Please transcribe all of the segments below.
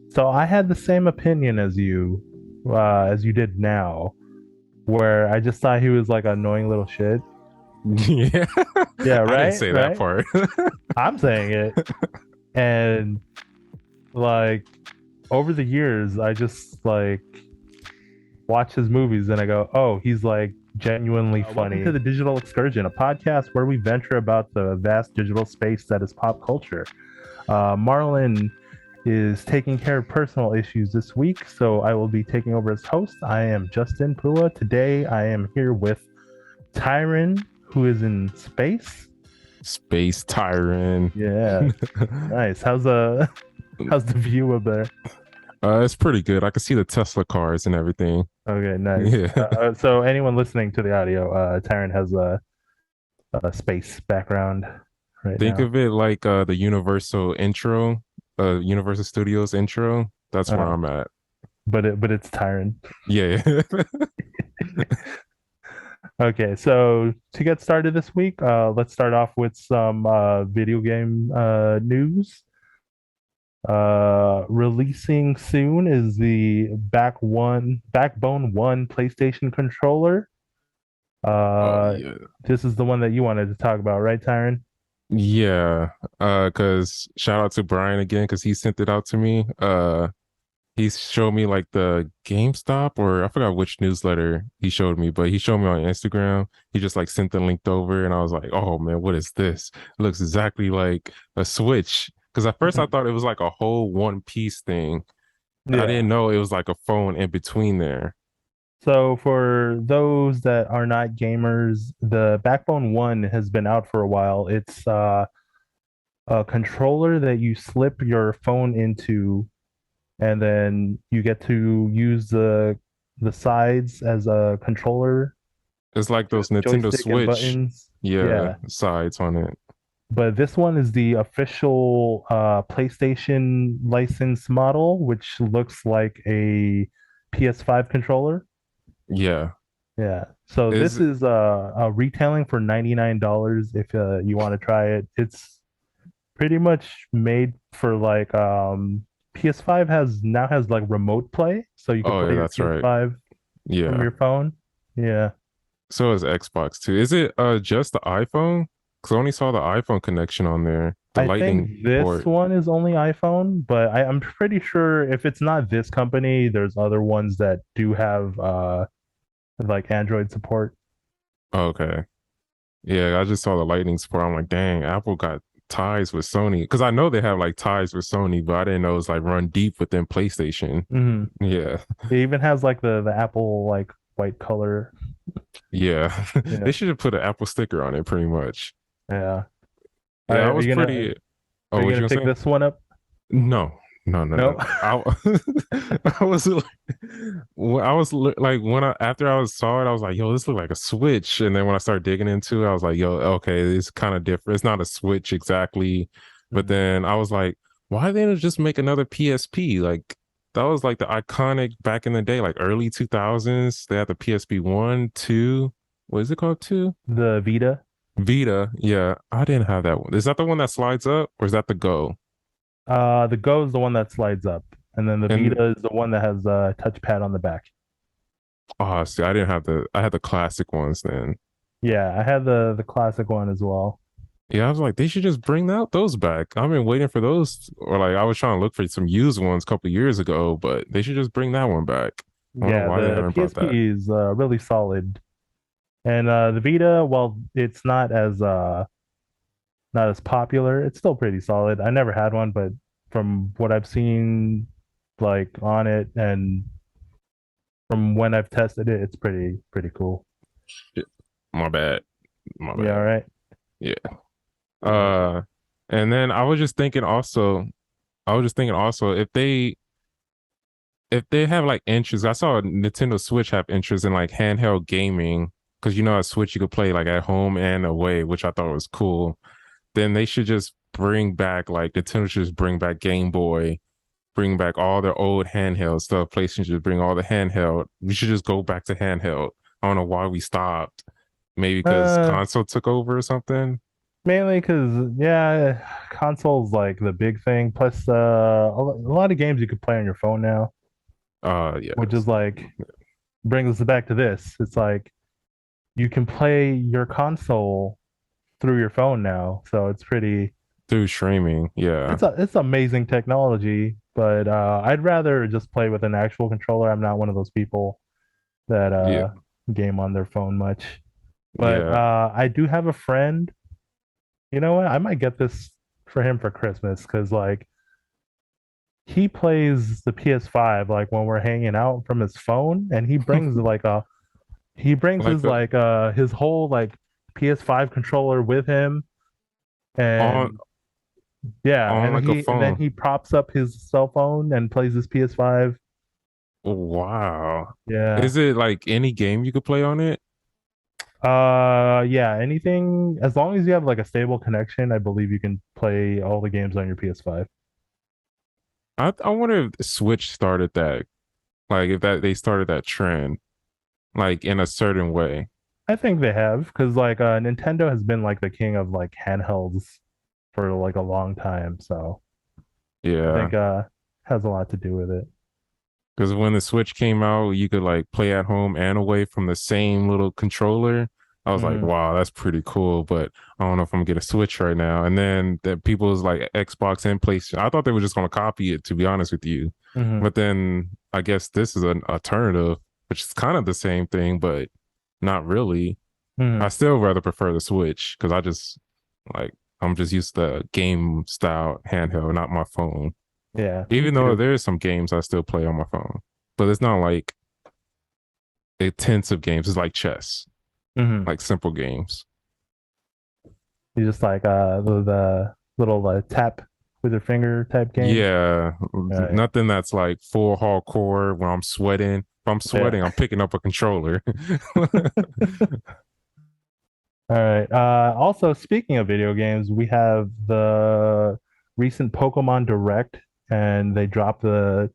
So I had the same opinion as you did now, where I just thought he was like an annoying little shit. Yeah, Yeah, I didn't right, say that right. part. I'm saying it, and like over the years, I just like watch his movies and I go, oh, he's like genuinely funny. Welcome to the Digital Excursion, a podcast where we venture about the vast digital space that is pop culture. Marlon is taking care of personal issues this week, so I will be taking over as host. I am Justin Pua. Today I am here with Tyren, who is in space. Space Tyren. Yeah, nice. How's the view up there? It's pretty good. I can see the Tesla cars and everything. Okay, nice. Yeah. So anyone listening to the audio, Tyren has a space background right Think now. of it like the Universal intro, Universal Studios intro. That's where Uh, I'm at. but it's Tyren. Yeah. Okay, so to get started this week, let's start off with some video game news. Releasing soon is the Backbone One PlayStation controller. Oh Uh, yeah. this is the one that you wanted to talk about, right, Tyron? Yeah. Cause shout out to Brian again, because he sent it out to me. He showed me like the GameStop, or I forgot which newsletter he showed me, but he showed me on Instagram. He just like sent the link over, and I was like, "Oh man, what is this? It looks exactly like a Switch." Because at first I Mhm. thought it was like a whole one piece thing. I Yeah. didn't know it was like a phone in between there. So for those that are not gamers, the Backbone One has been out for a while. It's a controller that you slip your phone into, and then you get to use the sides as a controller, It's like those Nintendo joystick and Switch, buttons. yeah, Yeah. sides on it. But this one is the official PlayStation license model, which looks like a PS5 controller. Yeah, Yeah. So this is is retailing for $99 if you want to try it. It's pretty much made for like PS5 has like remote play, so you could oh play yeah, your that's right. PS5 from Yeah. your phone. Yeah. So is Xbox too. Is it just the iPhone? Because I only saw the iPhone connection on there, the I lightning think this port. one is only iPhone, but I'm pretty sure if it's not this company, there's other ones that do have like Android support. Okay. Yeah, I just saw the lightning port. I'm like, dang, Apple got ties with Sony. Because I know they have like ties with Sony, but I didn't know it's like run deep within PlayStation. Hmm. Yeah. It even has like the Apple like white color. Yeah. Yeah. They should have put an Apple sticker on it pretty much. Yeah. Yeah, I Are was you gonna pretty. are Oh, you what gonna you pick gonna say? this one up? No, no, no, no, No. no. I was like, like when I after I was saw it, I was like, yo, this look like a Switch. And then when I started digging into it, I was like, yo, okay, it's kind of different. It's not a Switch exactly. But Mhm. then I was like, why didn't it just make another PSP? Like that was like the iconic back in the day, like early 2000s. They had the PSP one, two. What is it called? Two? The Vita. Vita. Yeah, I didn't have that one. Is that the one that slides up, or is that the Go? The Go is the one that slides up, and then the And Vita is the one that has a touchpad on the back. oh, see, I didn't have I had the classic ones then. Yeah, I had the classic one as well. Yeah, I was like, they should just bring out those back. I've been waiting for those, or like I was trying to look for some used ones a couple of years ago, but they should just bring that one back. I don't know Yeah, why they the haven't brought that. PSP is really solid, and the Vita, while it's not as popular, it's still pretty solid. I never had one, but from what I've seen, like on it, and from when I've tested it, it's pretty cool. Shit. My bad. My Yeah, all bad. right. Yeah. Yeah. Uh, and then I was just thinking also if they have like interest, I saw Nintendo Switch have interest in like handheld gaming because you know a Switch you could play like at home and away, which I thought was cool. Then they should just bring back like Nintendo should just bring back Game Boy, bring back all their old handheld stuff. PlayStation should bring all the handheld. We should just go back to handheld. I don't know why we stopped. Maybe because Uh, console took over or something. Mainly because yeah, consoles like the big thing. Plus, a lot of games you could play on your phone now, which Yes. is like brings us back to this. It's like you can play your console through your phone now, so it's pretty. Through streaming. Yeah. It's amazing technology, but I'd rather just play with an actual controller. I'm not one of those people that Yeah. game on their phone much. But Yeah. I do have a friend. You know what? I might get this for him for Christmas because like he plays the PS5 like when we're hanging out from his phone, and he brings Like his the his whole like PS5 controller with him, on and yeah, on like a and then phone. he props up his cell phone and plays his PS5. Wow. Yeah. Is it like any game you could play on it? Yeah, anything as long as you have like a stable connection, I believe you can play all the games on your PS5. I wonder if Switch started that. Like if that they started that trend, like in a certain way. I think they have because like Nintendo has been like the king of like handhelds for like a long time, so I Yeah. think has a lot to do with it. Because when the Switch came out, you could like play at home and away from the same little controller. I was like, Hmm. wow, that's pretty cool. But I don't know if I'm gonna get a Switch right now. And then that people's like Xbox and PlayStation, I thought they were just gonna copy it, to be honest with you. Hmm. But then I guess this is an alternative, which is kind of the same thing, but not really. I Hmm. still rather prefer the Switch because I just like I'm just used to game style handheld, not my phone. Yeah, me Even though too. there's some games I still play on my phone, but it's not like intensive games. It's like chess, Hmm. like simple games. You just like the little tap with your finger type games. Yeah, Right. nothing that's like full hardcore where I'm sweating. If I'm Yeah. sweating, I'm picking up a controller. All right. Also, speaking of video games, we have the recent Pokemon Direct, and they dropped the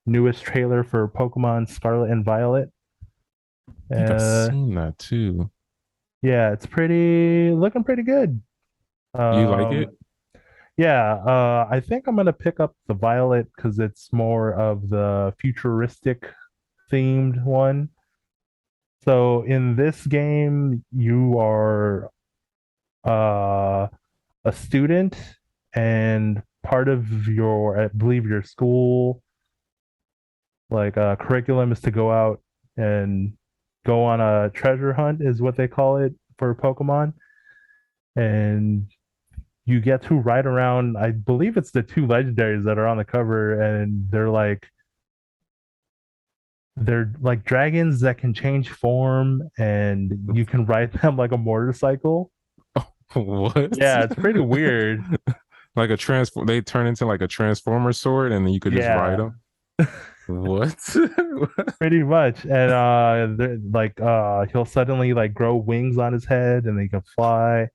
newest trailer for Pokemon Scarlet and Violet. I think I've Uh, seen that too. yeah, it's pretty looking pretty good. You like it? Um, yeah, I think I'm gonna pick up the Violet because it's more of the futuristic themed one. So in this game, you are uh a student, and part of your, I believe, your school like curriculum is to go out and go on a treasure hunt, is what they call it for Pokemon. And you get to ride around. I believe it's the two legendaries that are on the cover, and they're like dragons that can change form, and you can ride them like a motorcycle. What? Yeah, it's pretty weird. Like a transform? They turn into like a transformer sword, and then you could just ride Yeah, them. What? pretty much. And like he'll suddenly like grow wings on his head and he can fly.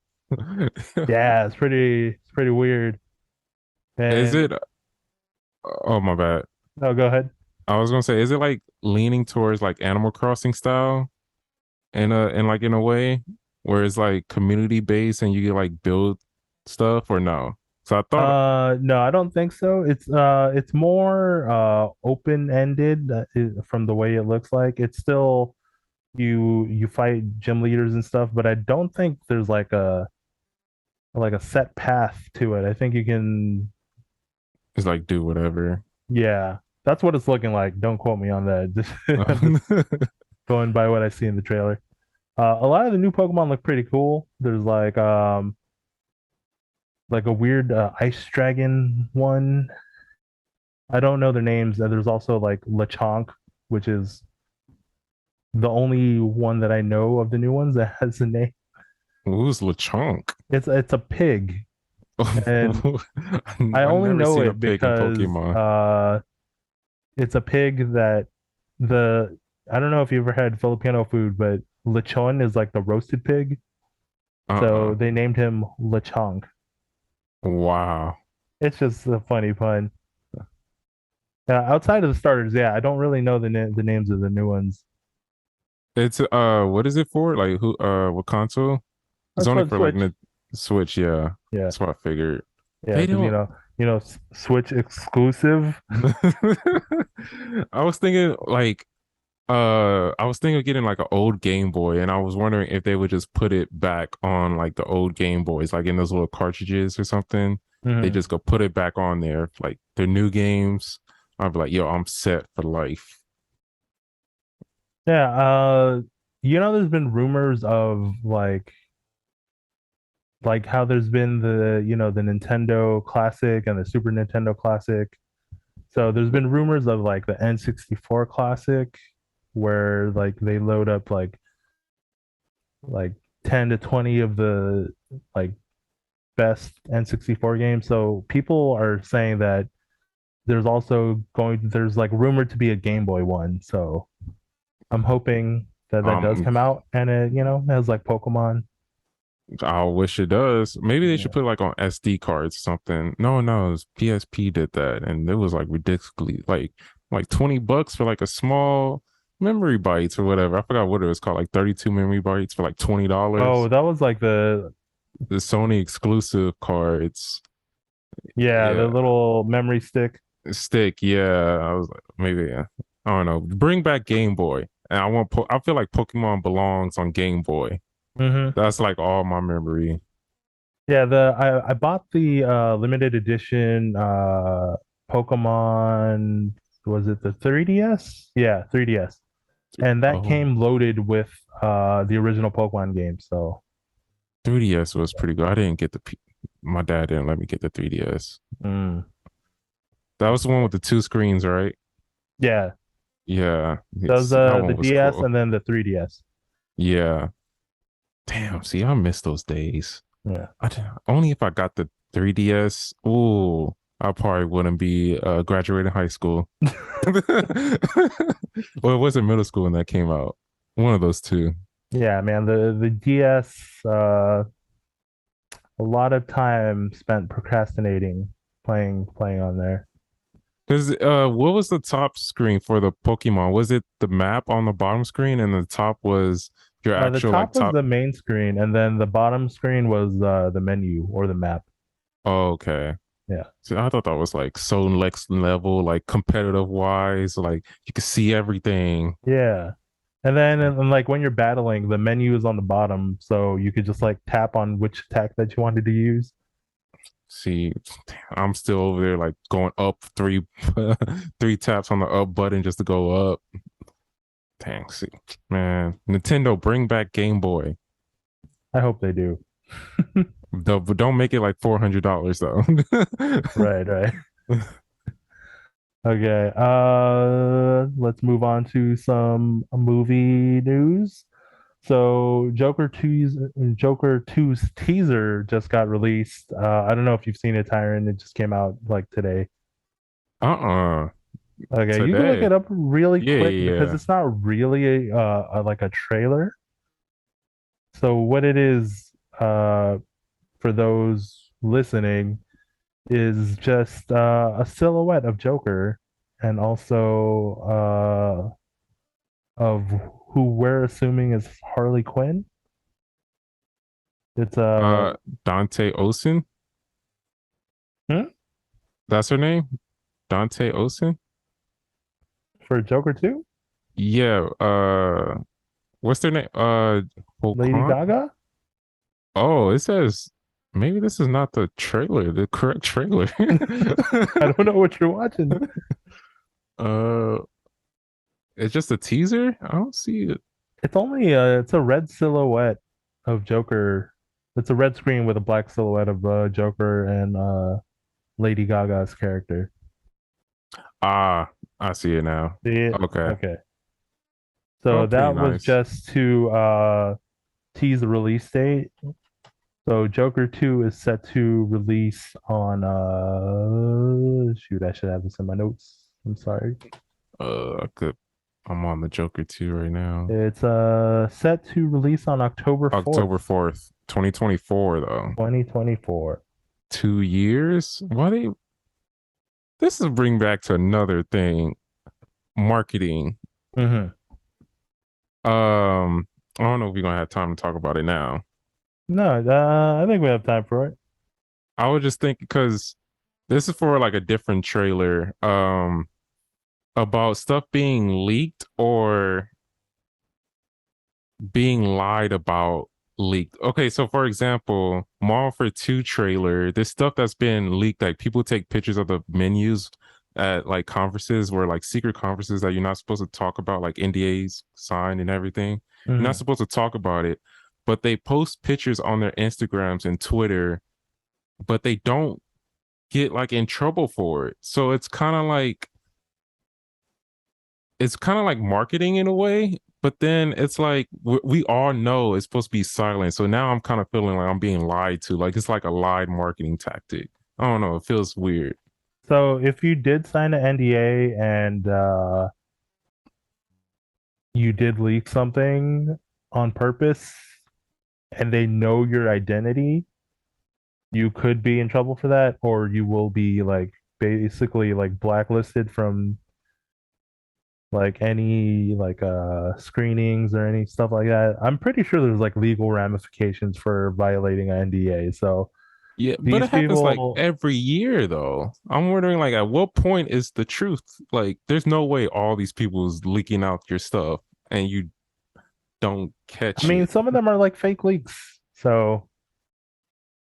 Yeah, it's pretty weird. Is And it? Oh my bad. no, go ahead. I was gonna say, is it like leaning towards like Animal Crossing style in a way where it's like community based and you can like build stuff or no? So I thought, No, I don't think so. It's more open-ended from the way it looks like. It's still you fight gym leaders and stuff, but I don't think there's like a set path to it. I think you can, it's like do whatever. yeah, that's what it's looking like. Don't quote me on that. Just I'm just going by what I see in the trailer. A lot of the new Pokemon look pretty cool. There's like a weird ice dragon one. I don't know their names. And there's also like Lechonk, which is the only one that I know of the new ones that has a name. Who's Lechonk? It's a pig, and I I've only never know seen a it pig in because Pokemon. it's a pig that the I don't know if you ever had Filipino food, but lechon is like the roasted pig. So Uh-uh. they named him Lechonk. Wow. It's just a funny pun. Outside of the starters, yeah, I don't really know the names of the new ones. It's what is it for? Like who what console? It's That's only for the for like Switch. Switch, yeah. Yeah, That's what I figured. yeah, They because don't. Switch exclusive. I was thinking like I was thinking of getting like an old Game Boy, and I was wondering if they would just put it back on like the old Game Boys, like in those little cartridges or something. They Hmm. just go put it back on there, like their new games. I'd be like, yo, I'm set for life. Yeah, there's been rumors of like how there's been the Nintendo Classic and the Super Nintendo Classic. So there's been rumors of like the N64 Classic where like they load up like 10 to 20 of the like best N64 games. So people are saying that there's like rumored to be a Game Boy one. So I'm hoping that that does Um, come out and it, has like Pokemon. I wish it does. Maybe they should Yeah. put like on SD cards or something. No, no, it was PSP did that, and it was like ridiculously like $20 for like a small memory bytes or whatever. I forgot what it was called, like 32 memory bytes for like Oh, $20. that was like The Sony exclusive cards. yeah, the Yeah, little memory stick. stick. Yeah, I was like, maybe. Yeah. I don't know. Bring back Game Boy, and I feel like Pokemon belongs on Game Boy. Hmm. That's like all my memory. Yeah, I bought the limited edition Pokemon, was it the 3DS? Yeah, 3DS. And that Oh, came loaded with the original Pokemon game. So 3DS was pretty good. I didn't get my dad didn't let me get the 3DS. mm, That was the one with the two screens, right? yeah, Yeah, that was that the one was DS cool. and then the 3DS. Yeah, damn. See, I miss those days. Yeah. Only if I got the 3DS. Ooh, I probably wouldn't be graduating high school. Well, it wasn't middle school when that came out. One of those two. Yeah, man, the DS, a lot of time spent procrastinating playing on there. Because what was the top screen for the Pokemon? Was it the map on the bottom screen, and the top was your The actual like top was top? the main screen, and then the bottom screen was the menu or the map. Oh, okay. Yeah. See, I thought that was like so next level, like competitive wise, like you could see everything. Yeah. And then and like when you're battling, the menu is on the bottom, so you could just like tap on which attack that you wanted to use. See, I'm still over there like going up three, three taps on the up button just to go up. Dang, see, man, Nintendo, bring back Game Boy. I hope they do. But don't make it like $400 though. Right, right. Okay. Let's move on to some movie news. So Joker 2's teaser just got released. I don't know if you've seen it, Tyron. It just came out like today. Uh-uh. Okay, you can look it Today. up really Yeah, quick yeah, because yeah. it's not really like a trailer. So what it is, for those listening, is just a silhouette of Joker and also of who we're assuming is Harley Quinn. It's Uh, Dante Ocean. hmm? That's her name? Dante Ocean? For Joker 2, Yeah, what's their name? Lady Hokan? Gaga. Oh, it says maybe this is not the trailer, the correct trailer. I don't know what you're watching. uh, it's just a teaser. I don't see it. It's a red silhouette of Joker. It's a red screen with a black silhouette of Joker and Lady Gaga's character. Ah, I see it now. See it? Okay. Okay. Oh, So pretty that was nice. just to tease the release date. So Joker 2 is set to release on shoot, I should have this in my notes. I'm sorry. I could. I'm on the Joker 2 right now. It's set to release on October 4th, October 4th, 2024, though. 2024. 2 years? Why they this is bring back to another thing. Marketing. Mm-hmm. I don't know if we're gonna have time to talk about it now. No, I think we have time for it. I was just thinking because this is for like a different trailer, about stuff being leaked or being lied about leaked. Okay, so for example, Marvel for 2 trailer, there's stuff that's been leaked. Like people take pictures of the menus at like conferences where like secret conferences that you're not supposed to talk about, like NDAs signed and everything. You're not Mhm. supposed to talk about it, but they post pictures on their Instagrams and Twitter, but they don't get like in trouble for it. So it's kind of like marketing in a way, but then it's like we all know it's supposed to be silent. So now I'm kind of feeling like I'm being lied to. Like it's like a lied marketing tactic. I don't know. It feels weird. So if you did sign an NDA and you did leak something on purpose and they know your identity, you could be in trouble for that, or you will be like basically like blacklisted from like any like screenings or any stuff like that. I'm pretty sure there's like legal ramifications for violating an NDA. So Yeah, but these it happens like people, every year though. I'm wondering like at what point is the truth? Like there's no way all these people is leaking out your stuff and you don't I catch mean, it. some of them are like fake leaks. So,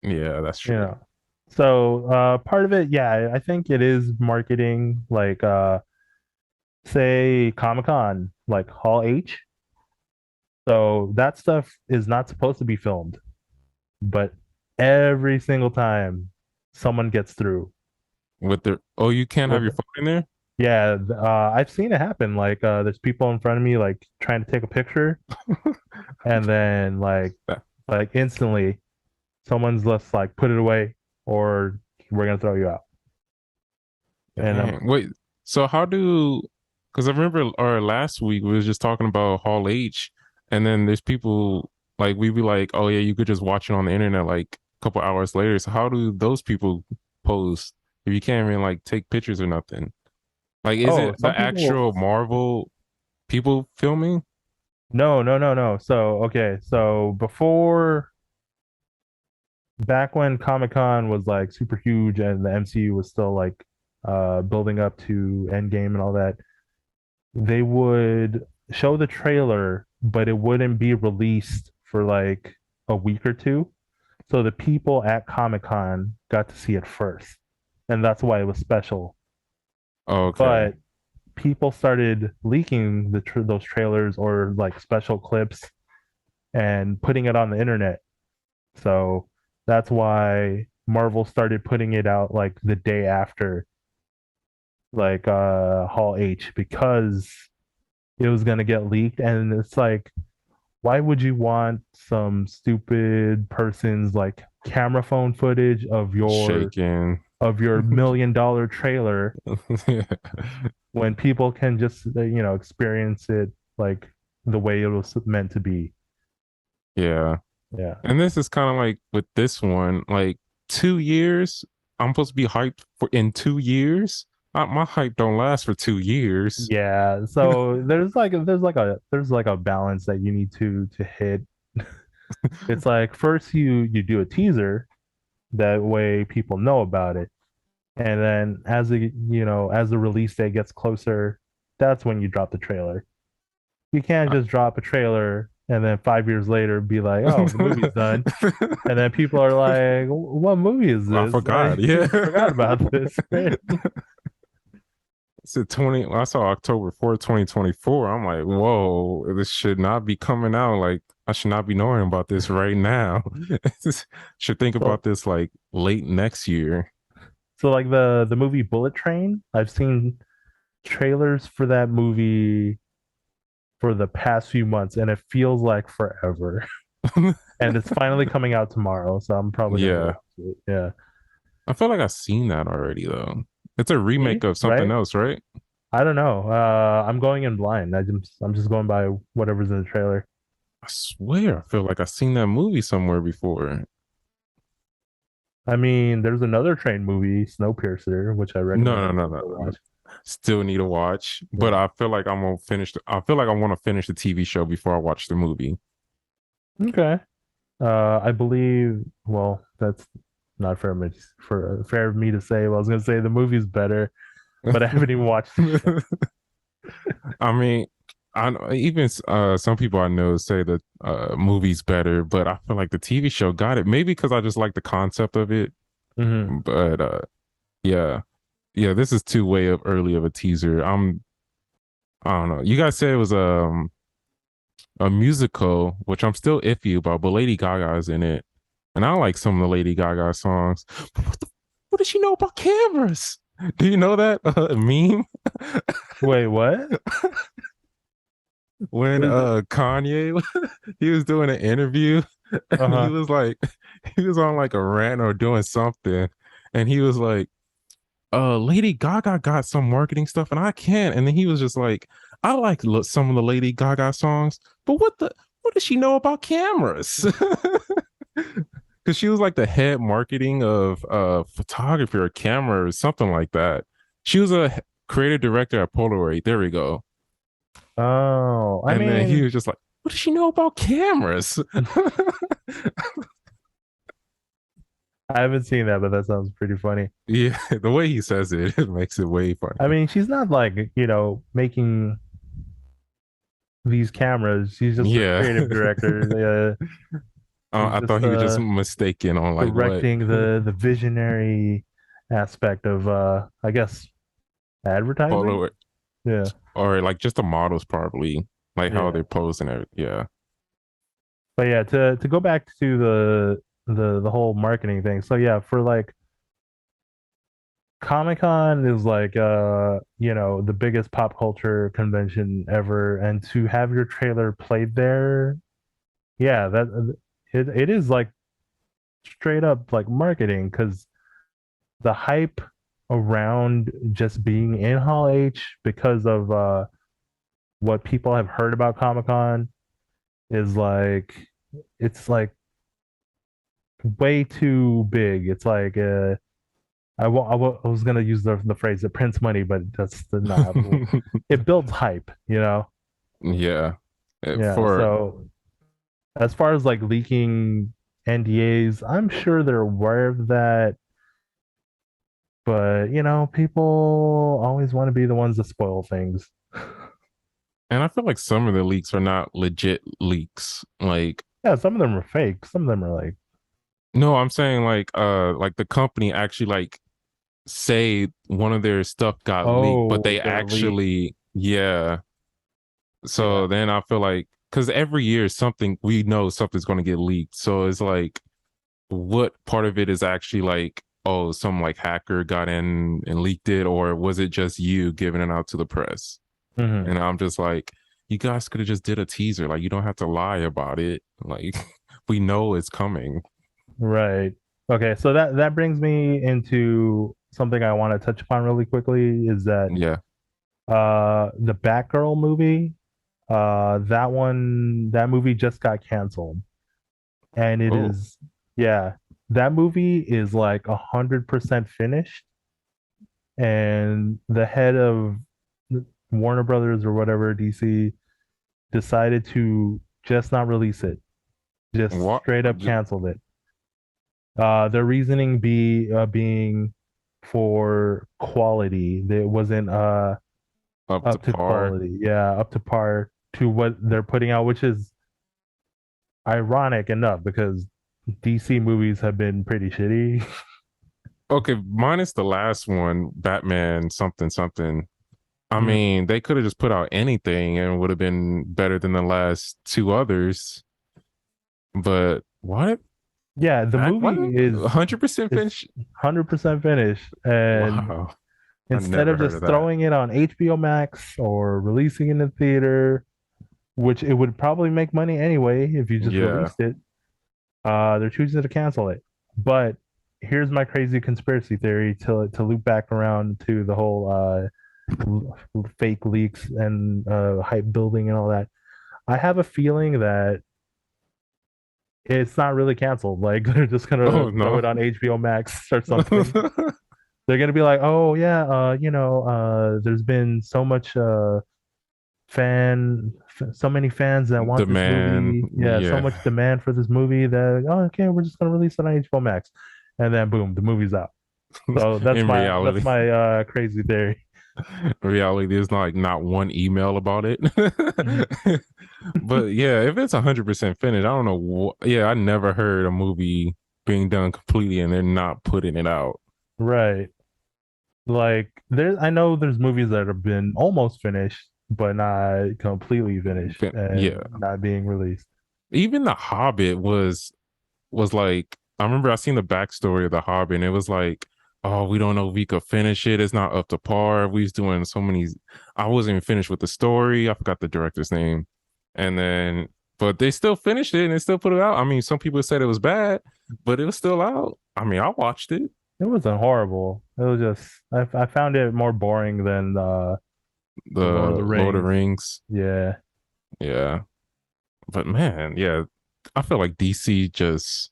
Yeah, that's you true. know. So part of it, yeah, I think it is marketing, like say Comic-Con, like Hall H. So that stuff is not supposed to be filmed, but every single time someone gets through With the oh, you can't have with your phone in there? yeah, I've seen it happen. Like there's people in front of me like trying to take a picture and then like instantly someone's just like put it away or we're gonna throw you out. And Dang. Wait, so how do, because I remember our last week we was just talking about Hall H, and then there's people like we be like, oh yeah, you could just watch it on the internet like a couple hours later. So how do those people post if you can't even like take pictures or nothing? Like, is oh, it some the people actual Marvel people filming? no. So okay, so before back when Comic-Con was like super huge and the MCU was still like building up to Endgame and all that, they would show the trailer, but it wouldn't be released for like a week or two. So the people at Comic-Con got to see it first. And that's why it was special. Okay. But people started leaking those trailers or like special clips and putting it on the internet. So that's why Marvel started putting it out like the day after like Hall H because it was gonna get leaked and it's like why would you want some stupid person's like camera phone footage Shaking. of your $1 million trailer when people can just experience it like the way it was meant to be. Yeah. Yeah. And this is kind of like with this one, like 2 years. I'm supposed to be hyped for in 2 years. My hype don't last for 2 years. Yeah. So there's like a balance that you need to hit. It's like first you do a teaser, that way people know about it. And then as the release date gets closer, that's when you drop the trailer. You can't just drop a trailer and then 5 years later be like, oh, the movie's done. And then people are like, what movie is I this? forgot. I Yeah. forgot about this. It's a 20. I saw October 4th, 2024. I'm like, whoa, this should not be coming out. Like, I should not be knowing about this right now. Should think So about this like late next year. so like the movie Bullet Train, I've seen trailers for that movie for the past few months and it feels like forever. And it's finally coming out tomorrow, so I'm probably gonna go Yeah. watch it. Yeah. I feel like I've seen that already though. It's a See? remake of something Right? else, right? I don't know. I'm going in blind. I'm just going by whatever's in the trailer. I swear, I feel like I've seen that movie somewhere before. I mean, there's another train movie, Snowpiercer, which I recommend No, no, no, everyone no, go no. watch. Still need to watch, but Yeah. I feel like I'm gonna finish. I feel like I want to finish the TV show before I watch the movie. Okay. I believe. Well, that's not fair of me to say. Well, I was gonna say the movie's better, but I haven't even watched the show. I mean, even some people I know say that movie's better, but I feel like the TV show got it. Maybe because I just like the concept of it. Hmm. But yeah, yeah, this is too way of early of a teaser. I don't know. You guys said it was a musical, which I'm still iffy about, but Lady Gaga is in it, and I like some of the Lady Gaga songs. But what does she know about cameras? Do you know that meme? Wait, what? When What is it? Kanye he was doing an interview and he Uh-huh. was like he was on like a rant or doing something and he was like Lady Gaga got some marketing stuff and I can't, and then he was just like I like some of the Lady Gaga songs, but what does she know about cameras? Because she was like the head marketing of photography or camera or something like that. She was a creative director at Polaroid, there we go. Oh, I And then he mean, was just like, what does she know about cameras? I haven't seen that, but that sounds pretty funny. Yeah, the way he says it, it makes it way I funny. mean, she's not like, making these cameras. She's just a Yeah. creative director. She's I thought just he was just mistaken on like what directing the visionary aspect of I guess advertising. Polaroid Yeah. or like just the models probably, like how Yeah. they're posing it. Yeah. But yeah, to go back to the whole marketing thing. So yeah, for like Comic-Con is like the biggest pop culture convention ever, and to have your trailer played there, yeah, it is like straight up like marketing because the hype around just being in Hall H because of what people have heard about Comic-Con is like it's like way too big. It's like I was gonna use the phrase the Prince money, but that's not. It builds hype, you know. Yeah. Yeah. For So as far as like leaking NDAs, I'm sure they're aware of that, but people always want to be the ones to spoil things. and I feel like some of the leaks are not legit leaks. Like Yeah, some of them are fake. Some of them are like, no, I'm saying like the company actually like say one of their stuff got leaked, but oh, they they're leaked. actually yeah. Yeah. So then I feel like because every year something we know something's going to get leaked. So it's like, what part of it is actually like, oh, some like hacker got in and leaked it, or was it just you giving it out to the press? Hmm. And I'm just like, you guys could have just did a teaser. Like you don't have to lie about it. Like we know it's coming. Right. Okay, so that brings me into something I want to touch upon really quickly is that Yeah. the Batgirl movie, that movie just got canceled. And it Oh, is, yeah, that movie is like 100% finished. And the head of Warner Brothers or whatever, DC, decided to just not release it, just what? straight up canceled it. The reasoning being for quality. It wasn't Up to up to par. quality. Yeah, up to par to what they're putting out, which is ironic enough because DC movies have been pretty shitty. Okay, minus the last one, Batman something something. I Mhm. mean, they could have just put out anything and it would have been better than the last two others. But what? Yeah, the Back what? movie is 100% is finished? 100% finished, and Wow. I instead never of heard of just that. throwing it on HBO Max or releasing it in the theater, which it would probably make money anyway if you just Yeah. released it, they're choosing to cancel it. But here's my crazy conspiracy theory to loop back around to the whole fake leaks and hype building and all that. I have a feeling that it's not really canceled. Like they're just gonna Oh throw no. it on HBO Max or something. They're gonna be like, oh yeah, there's been so much so many fans that want this Demand, movie. Yeah, so yeah. much demand for this movie that oh, okay, we're just gonna release it on HBO Max, and then boom, the movie's out. So In that's reality, my crazy theory. reality, there's not like not one email about it. Mhm. But yeah, if it's 100% finished, I don't know. Yeah, I never heard a movie being done completely and they're not putting it out. Right. Like I know there's movies that have been almost finished, but not completely finished Yeah, and not being released. even The Hobbit was like, I remember I seen the backstory of The Hobbit and it was like, oh, we don't know if we could finish it. It's not up to par. We was doing so many. I wasn't even finished with the story. I forgot the director's name, and then but they still finished it and they still put it out. I mean, some people said it was bad, but it was still out. I mean, I watched it. It wasn't horrible. It was just I found it more boring than the Lord of The the Lord of the Rings. Rings. Yeah. Yeah. But man, yeah, I feel like DC just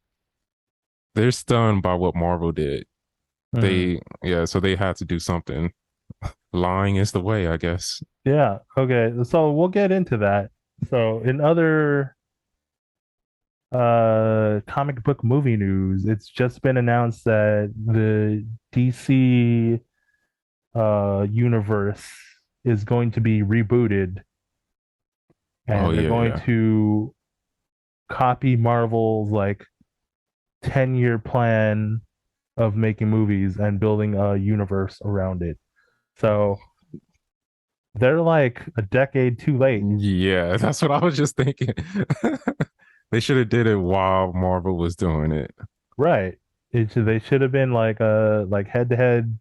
they're stunned by what Marvel did. Mhm. They yeah, so they had to do something. Lying is the way, I guess. Yeah. Okay. So we'll get into that. So in other comic book movie news, it's just been announced that the DC universe is going to be rebooted Oh and they're yeah, going yeah. to copy Marvel's like 10-year plan of making movies and building a universe around it. So they're like a decade too late. Yeah, that's what I was just thinking. They should have did it while Marvel was doing it. Right. They should have been like head to head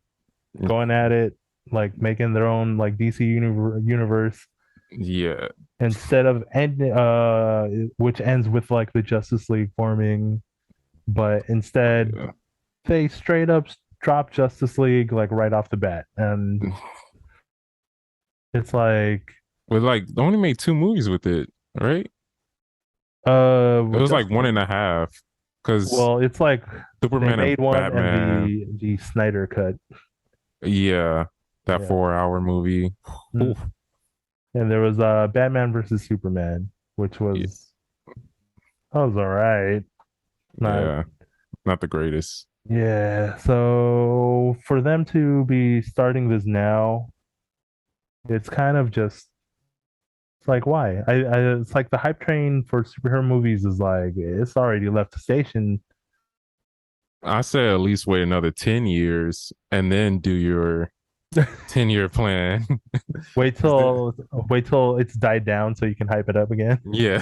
going at it, like making their own like DC universe Yeah. instead of which ends with like the Justice League forming, but Oh instead yeah. they straight up drop Justice League like right off the bat. And it's like But like they only made two movies with it, right? It with was like Justice one League. and a half because Well, it's like they Superman and made one and Batman. the Snyder cut. Yeah, that Yeah. 4 hour movie. Mm. Oof. And there was Batman versus Superman, which Yeah, was all right. Not yeah, not the greatest. yeah. So for them to be starting this now, it's kind of just it's like why? It's like the hype train for superhero movies is like it's already left the station. I say at least wait another 10 years and then do your 10-year plan. Wait 'Cause till wait till it's died down so you can hype it up again. yeah,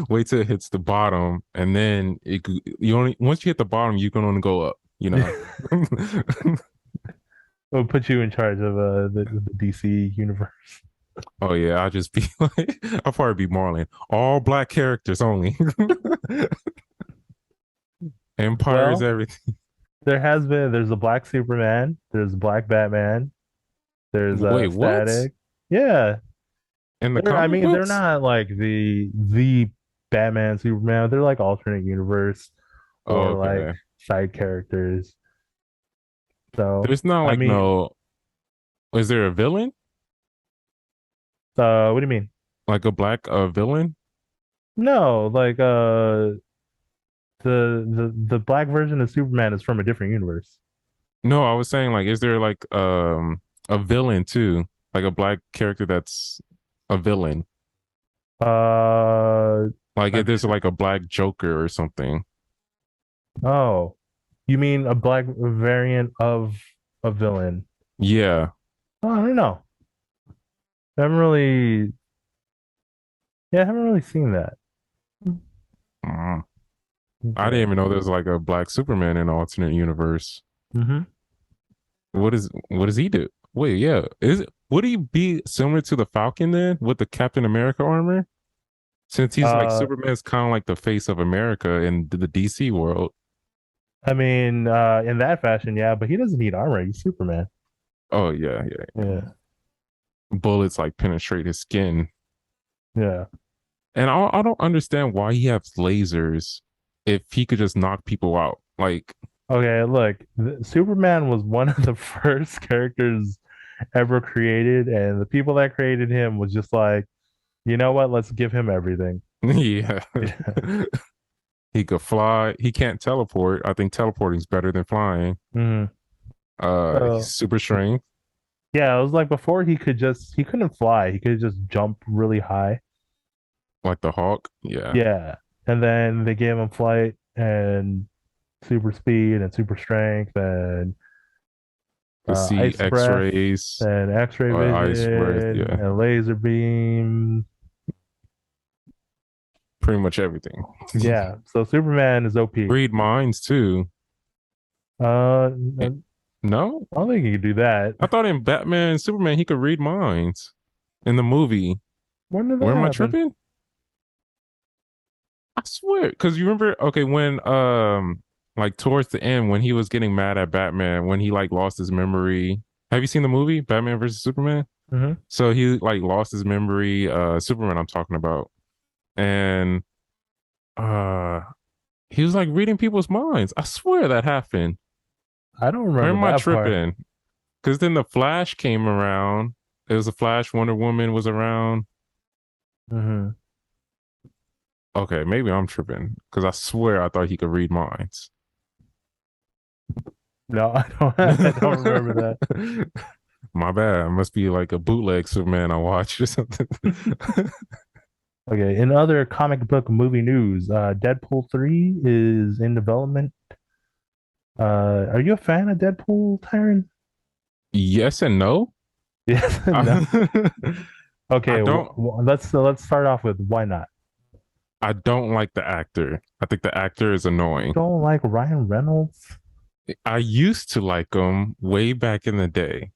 wait till it hits the bottom and then you only once you hit the bottom you can only go up, you know. We'll put you in charge of the DC universe. Oh yeah, I'll just be like, I'll probably be Marlon. All black characters only. Empire is Well, everything. there's a black Superman, there's a black Batman, there's Wait, what? Static. Yeah, In the I comic mean they're books? not like the Batman Superman. They're like alternate universe Oh, or like okay. side characters. So There's not I like mean, no. Is there a villain? what do you mean? Like a black villain? No, like the black version of Superman is from a different universe. No, I was saying like, is there like a villain too? Like a black character that's a villain? Uh, Like if I'm there's tr- like a black Joker or something? oh, you mean a black variant of a villain? Yeah. Oh, I don't know. I haven't really, yeah, I haven't really seen that. Mm. I didn't Okay. even know there's like a black Superman in an alternate universe. Mm-hmm. What does he do? Wait, yeah. Would he be similar to the Falcon then with the Captain America armor? Since he's like Uh, Superman's kind of like the face of America in the DC world. I mean, in that fashion, yeah, but he doesn't need armor. He's Superman. Oh yeah, yeah. Yeah, Bullets like penetrate his skin. yeah. And I don't understand why he has lasers if he could just knock people out. Like, Okay, look, Superman was one of the first characters ever created, and the people that created him was just like, you know what? Let's give him everything. Yeah. Yeah. He could fly. He can't teleport. I think teleporting is better than flying. Mhm. He's So super strength, yeah, it was like before he couldn't fly. He could just jump really high. like the Hawk. Yeah. Yeah. And then they gave him flight and super speed and super strength and To see ice breath X-rays and X-ray or ice breath. vision Yeah. and laser beam. Pretty much everything. Yeah. So Superman is OP. Read minds too. I No, don't think he could do that. I thought in Batman and Superman he could read minds in the movie. When did that Where am I happen? tripping? I swear, because you remember, okay, when like towards the end when he was getting mad at Batman when he like lost his memory. Have you seen the movie Batman versus Superman? Hmm. So he like lost his memory. Superman, I'm talking about, and uh, he was like reading people's minds. I swear that happened. I don't Where remember am I that part. tripping? Because then the Flash came around. It was a Flash. Wonder Woman was around. Hmm. Okay, maybe I'm tripping because I swear I thought he could read minds. No, I don't. I don't remember My bad. It must be like a bootleg Superman I watched or something. Okay, in other comic book movie news, Deadpool 3 is in development. Are you a fan of Deadpool, Tyron? Yes and no. Yes, no. I, I Okay, don't. let's start off with why not? I don't like the actor. I think the actor is You annoying. don't like Ryan Reynolds? I used to like him way back in the day,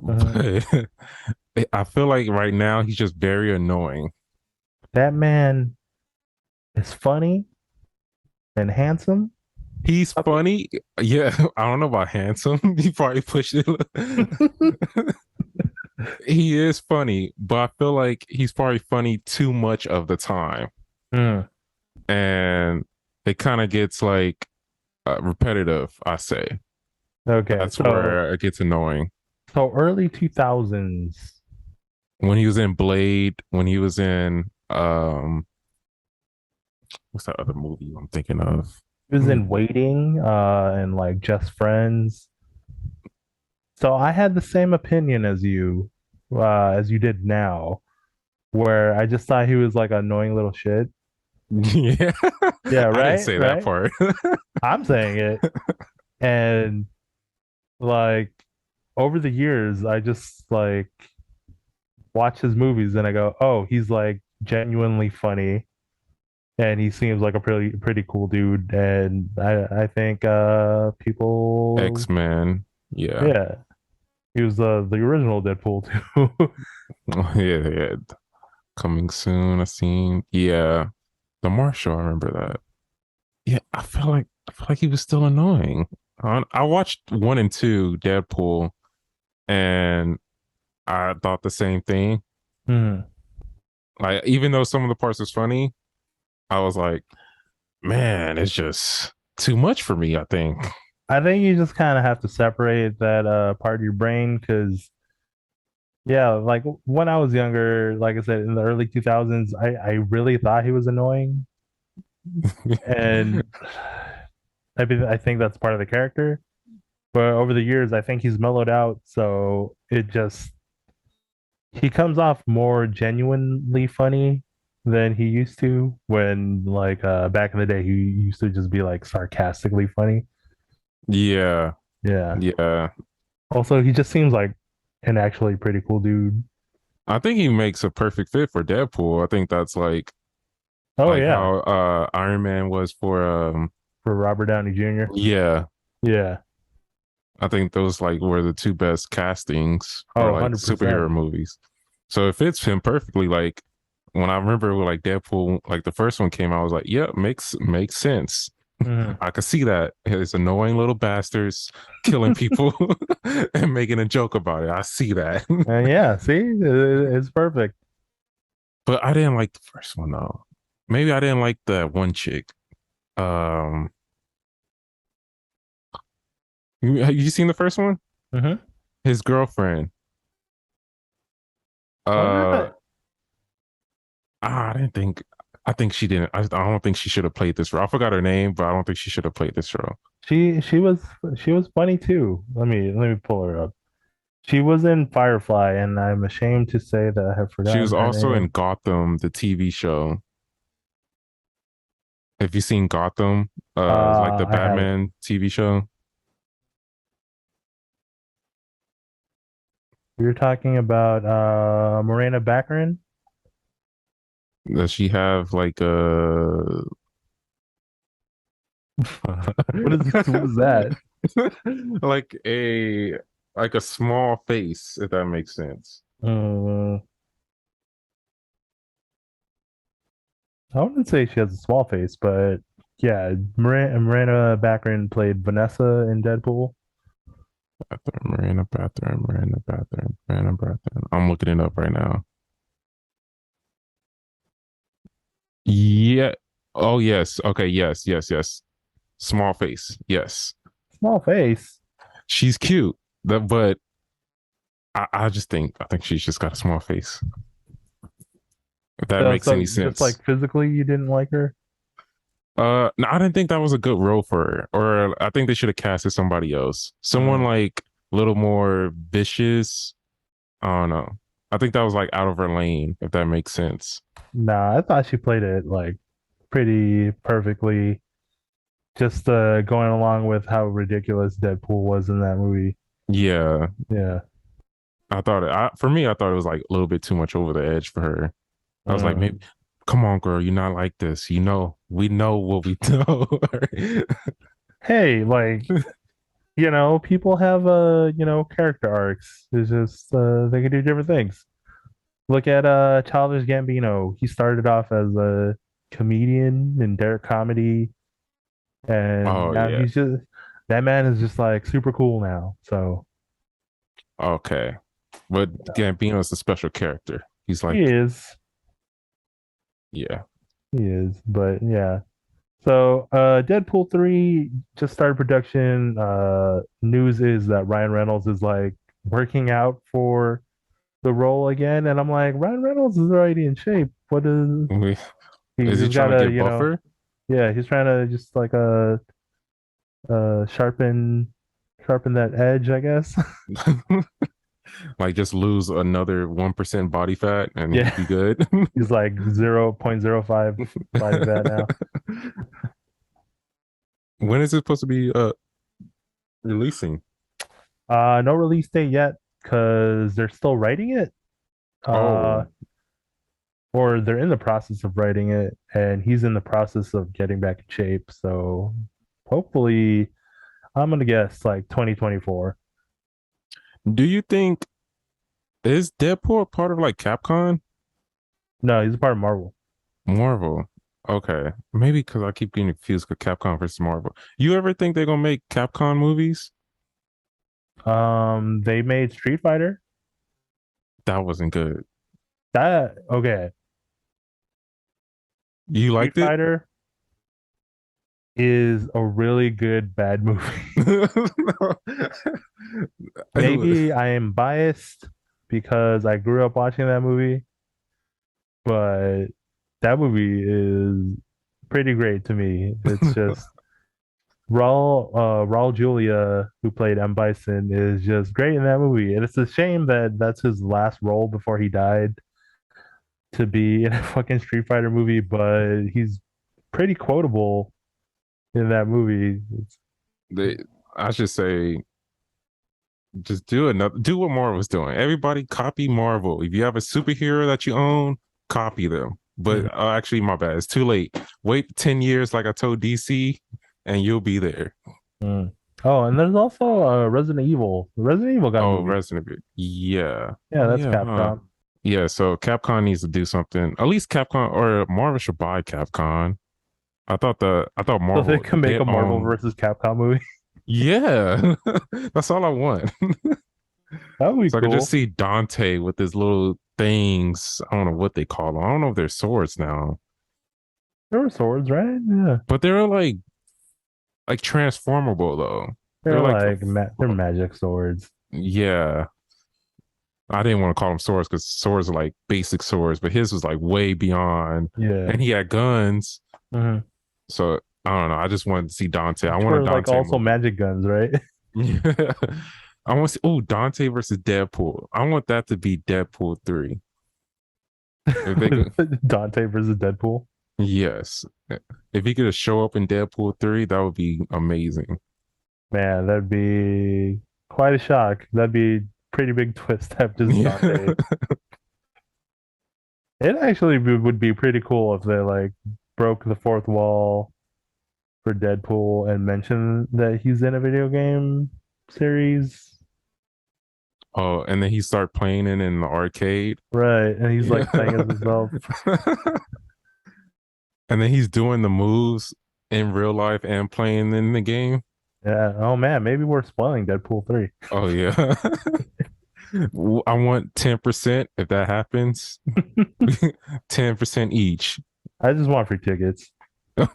Uh, but I feel like right now he's just very annoying. that man is funny and handsome. He's funny. Yeah, I don't know about handsome. He probably pushed it. He is funny, but I feel like he's probably funny too much of the time. Mm, And it kind of gets like repetitive, I say. okay, That's where it gets annoying. so early 2000s. When he was in Blade, when he was in what's that other movie I'm thinking of? He was Let in me- Waiting, and like Just Friends. So I had the same opinion as you did now, where I just thought he was like an annoying little shit. Yeah. Yeah, I didn't right, say that right. part. I'm saying it, and like over the years, I just like watch his movies and I go, oh, he's like genuinely funny, and he seems like a pretty cool dude, and I think people, X-Men. Yeah. yeah, he was the original Deadpool too. Yeah, yeah. Coming soon, I seen. Yeah. The Marshal, I remember that. Yeah, I feel like he was still annoying. I watched one and two Deadpool, and I thought the same thing. Hmm. Like, even though some of the parts was funny, I was like, man, it's just too much for me, I think. I think you just kind of have to separate that part of your brain because yeah, like when I was younger, like I said, in the early 2000s, I really thought he was annoying, and I think that's part of the character. But over the years, I think he's mellowed out, so it just he comes off more genuinely funny than he used to when like back in the day he used to just be like sarcastically funny. Yeah, Yeah. yeah. Also, he just seems like an actually pretty cool dude. I think he makes a perfect fit for Deadpool. I think that's Oh like yeah, how Iron Man was for for Robert Downey Jr. yeah. Yeah. I think those like were the two best castings for Oh, like superhero 100%. movies. So it fits him perfectly. Like when I remember with like Deadpool, like the first one came out, I was like, yeah, makes sense. Mhm. I could see that. It's annoying little bastards killing people and making a joke about it. I see that. And yeah, see, it's perfect. But I didn't like the first one though. Maybe I didn't like the one chick. Um have you seen the first one? Hmm. His girlfriend. Why Uh, not? I didn't think. I think she didn't. I don't think she should have played this role. I forgot her name, but I don't think she should have played this role. She was funny too. Let me pull her up. She was in Firefly, and I'm ashamed to say that I have She was forgotten her also in name. Gotham, the TV show. Have you seen Gotham? Like the I haven't. Batman TV show. You're talking about Morena Baccarin? Does she have like a What is that? like a small face, if that makes sense. Uh, I wouldn't say she has a small face, but yeah, Miranda Baccarin played Vanessa in Deadpool. Marina Bathurst. I'm looking it up right now. Yeah. Oh yes. Okay. Yes. Yes. Yes. Small face. Yes. Small face. She's cute. But I just think I think she's just got a small face. If that So, makes so any just sense. like physically, you didn't like her? No, I didn't think that was a good role for her. Or I think they should have casted somebody else. Someone Mm. like a little more vicious. I don't know. I think that was like out of her lane, if that makes sense. Nah, I thought she played it like pretty perfectly. Just going along with how ridiculous Deadpool was in that movie. Yeah. Yeah. For me, I thought it was like a little bit too much over the edge for her. I was like, maybe, Mm. come on, girl, you're not like this. We know what we know. Hey, like, people have character arcs. It's just they can do different things. Look at Childish Gambino. He started off as a comedian in Derek Comedy, and Oh now yeah. he's just that man is just like super cool now. So Okay. But Gambino's a special character. He's he like, is, yeah. he is. But yeah. So Deadpool 3 just started production. News is that Ryan Reynolds is like working out for the role again, and I'm like, Ryan Reynolds is already in shape. What is We, he is he just trying to gotta, get buffer? yeah, he's trying to just like sharpen that edge, I guess. Like just lose another 1% body fat and Yeah, he'd be good. he's like 0.05 body fat now. When is it supposed to be releasing? No release date yet because they're still writing it. Uh, Oh, or they're in the process of writing it, and he's in the process of getting back in shape. So hopefully, I'm gonna guess like 2024. do you think is Deadpool part of like Capcom? No, he's a part of Marvel. Marvel. Okay. Maybe because I keep getting confused with Capcom versus Marvel. You ever think they're gonna make Capcom movies? They made Street Fighter. That wasn't good. That okay. You Street liked it? Fighter is a really good bad movie. Maybe I am biased because I grew up watching that movie, but that movie is pretty great to me. It's just Raul Julia, who played M. Bison, is just great in that movie. And it's a shame that that's his last role before he died to be in a fucking Street Fighter movie, but he's pretty quotable in that movie. they I should say just do what Marvel was doing. Everybody copy Marvel. If you have a superhero that you own, copy them. But Mhm. actually, my bad. It's too late. Wait 10 years, like I told DC, and you'll be there. Mm. Oh, and there's also Resident Evil. Resident Evil got a Oh, movie. Resident Evil. Yeah. Yeah, Oh, that's yeah. Huh. Capcom. Yeah. So Capcom needs to do something. At least Capcom or Marvel should buy Capcom. I thought So they Marvel can make they a Marvel own. versus Capcom movie. Yeah. That's all I want. That would be So I could just cool. see Dante with his little things. I don't know what they call them. I don't know if they're swords now, There were swords, right? Yeah. but they're like transformable though. They're They're like like they're magic swords. yeah. I didn't want to call them swords because swords are like basic swords, but his was like way beyond. Yeah. And he had guns. Hmm. So I don't know. I just wanted to see Dante. I Which want a were like Dante also movie. magic guns, right? Yeah. I want to see, oh, Dante versus Deadpool. I want that to be Deadpool 3. If they could, Dante versus Deadpool. yes. If he could just show up in Deadpool 3, that would be amazing. Man, that'd be quite a shock. That'd be pretty big twist to have just Yeah. Dante. It actually would be pretty cool if they like broke the fourth wall for Deadpool and mentioned that he's in a video game series. Oh, and then he start playing it in the arcade. Right. And he's Yeah. like playing as himself. And then he's doing the moves in real life and playing in the game. Yeah. Oh man, maybe we're spoiling Deadpool 3. Oh yeah. I want 10% if that happens. 10% each. I just want free tickets. I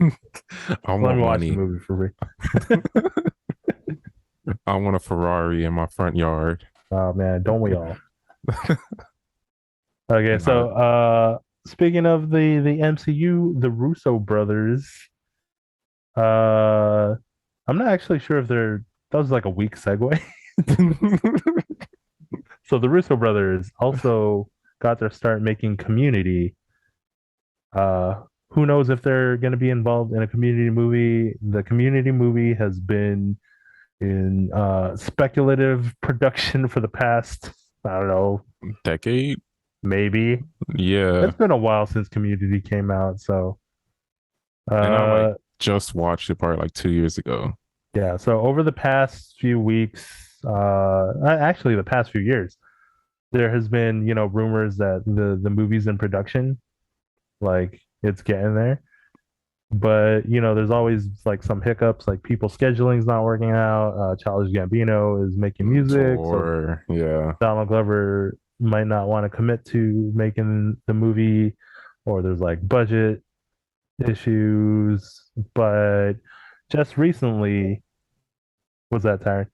Let want me watch the money. movie for free. I want a Ferrari in my front yard. Oh man, don't we all? Okay, And I, so speaking of the MCU, the Russo brothers, uh I'm not actually sure if they're that was like a weak segue. So the Russo brothers also got their start making Community. Who knows if they're going to be involved in a Community movie? The Community movie has been in speculative production for the past, I don't know, decade. maybe. Yeah. It's been a while since Community came out, so And I like uh just watched it probably like 2 years ago. yeah, so over the past few weeks, actually the past few years, there has been, rumors that the movie's in production, like it's getting there. But there's always like some hiccups, like people scheduling's not working out. Childish Gambino is making music, so Tour. Yeah. Donald Glover might not want to commit to making the movie, or there's like budget issues. But just recently, was that Tyron?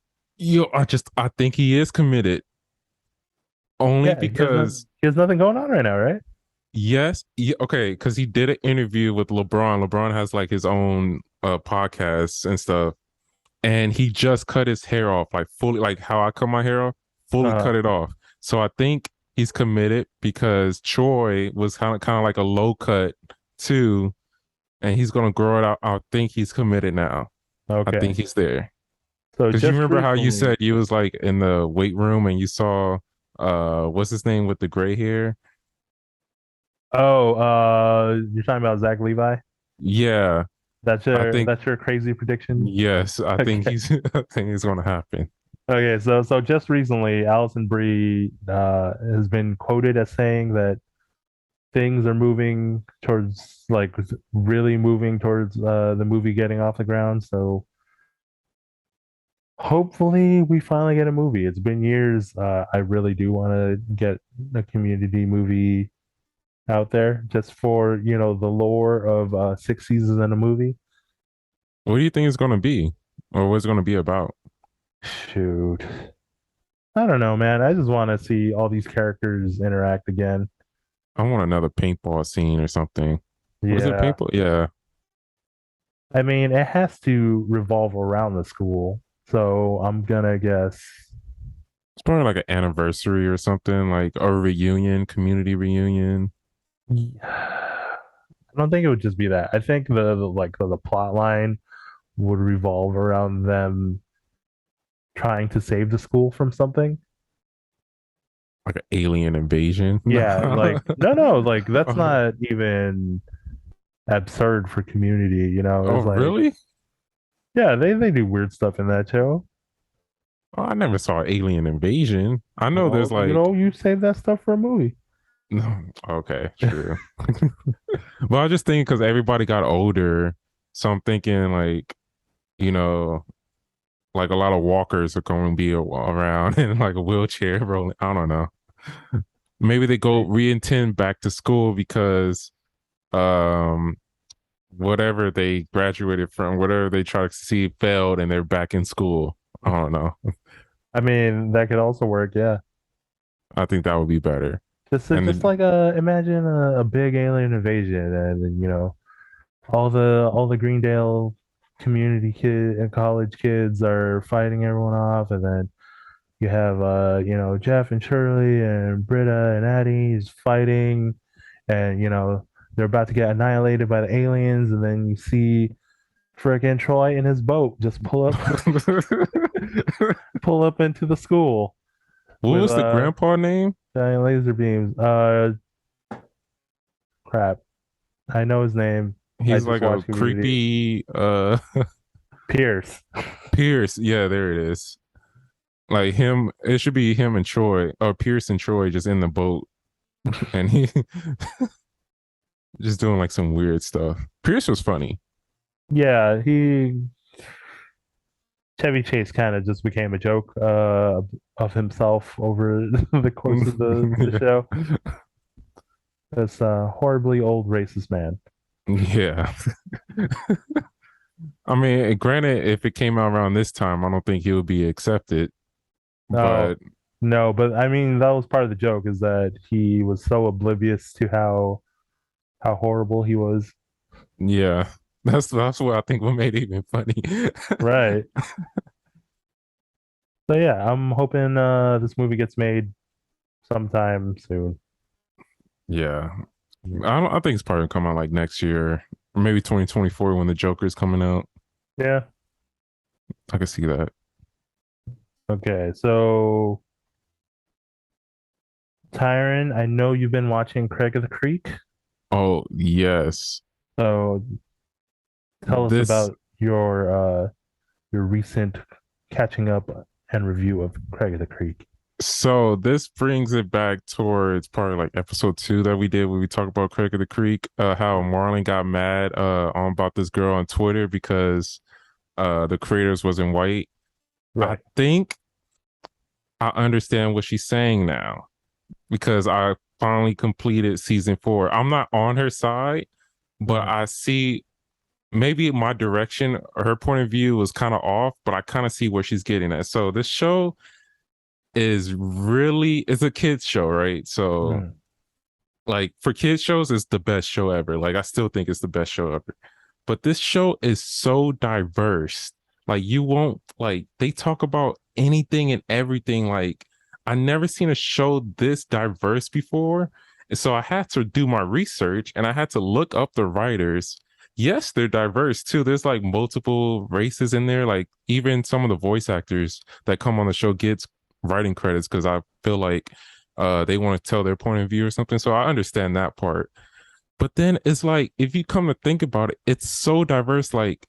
I think he is committed. Only Yeah, because he has nothing going on right now, right? yes, okay, because he did an interview with LeBron. LeBron has like his own podcasts and stuff, and he just cut his hair off, like fully, like how I cut my hair off, fully Uh, cut it off. So I think he's committed because Troy was kind of like a low cut too, and he's gonna grow it out. I think he's committed now. I think okay. he's there. So Because you just remember how you recently, said you was like in the weight room and you saw what's his name with the gray hair? oh, you're talking about Zach Levi? Yeah, That's I your think that's your crazy prediction? yes, I think Okay. he's I think it's gonna happen. Okay, so just recently, Alison Brie has been quoted as saying that things are moving towards like really moving towards the movie getting off the ground. So hopefully we finally get a movie. It's been years. I really do want to get a Community movie out there just for, the lore of six seasons in a movie. What do you think it's gonna be? Or what's it gonna be about? Shoot. I don't know, man. I just want to see all these characters interact again. I want another paintball scene or something. Was it Yeah. paintball? Yeah. I mean, it has to revolve around the school. So I'm gonna guess. It's probably like an anniversary or something, like a reunion, community reunion. I don't think it would just be that. I think the plot line would revolve around them trying to save the school from something. Like an alien invasion. Yeah, like no, like that's Oh, not even absurd for Community, oh, It's like, really? yeah, they do weird stuff in that show. Oh, I never saw alien invasion. I know there's Well, like you save that stuff for a movie. no. Okay, true. Well, I just think because everybody got older, so I'm thinking like, you know, like a lot of walkers are going to be around in like a wheelchair rolling. I don't know. Maybe they go re-intend back to school because um whatever they graduated from, whatever they try to see failed and they're back in school. I don't know. I mean, that could also work, yeah. I think that would be better. And Just then like imagine a big alien invasion, and then all the Greendale community kid and college kids are fighting everyone off, and then you have Jeff and Shirley and Britta and Addie's fighting, and they're about to get annihilated by the aliens, and then you see frickin' Troy in his boat just pull up into the school what with was the grandpa name? giant laser beams. Crap. I know his name. I He's just like a watched Community. creepy Pierce. Pierce. Yeah, there it is. Like him, it should be him and Troy, or Pierce and Troy just in the boat, and he just doing like some weird stuff. Pierce was funny. Yeah, he Chevy Chase kind of just became a joke of himself over the course of the show. This horribly old racist man. Yeah. I mean, granted, if it came out around this time, I don't think he would be accepted. Oh, But no, but I mean that was part of the joke is that he was so oblivious to how horrible he was. yeah, that's what I think what made it even funny. Right. So yeah, I'm hoping this movie gets made sometime soon. Yeah, I think it's probably gonna come out like next year, or maybe 2024 when the Joker's coming out. Yeah. I can see that. Okay. So Tyron, I know you've been watching Craig of the Creek. Oh yes, So tell us this about your recent catching up and review of Craig of the Creek. so this brings it back towards probably like episode 2 that we did when we talked about Craig of the Creek, how Marlon got mad on about this girl on Twitter because the creators wasn't white. I Right. think I understand what she's saying now because I finally completed season 4. I'm not on her side, but Mhm. I see maybe my direction or her point of view was kind of off, but I kind of see where she's getting at. So this show is really it's a kids show, right? So Mhm. like for kids shows, it's the best show ever. Like I still think it's the best show ever. But this show is so diverse. Like you won't like they talk about anything and everything. Like I never seen a show this diverse before. And so I had to do my research and I had to look up the writers. Yes, they're diverse too. There's like multiple races in there. Like even some of the voice actors that come on the show gets writing credits because I feel like they want to tell their point of view or something. So I understand that part. But then it's like if you come to think about it, it's so diverse. Like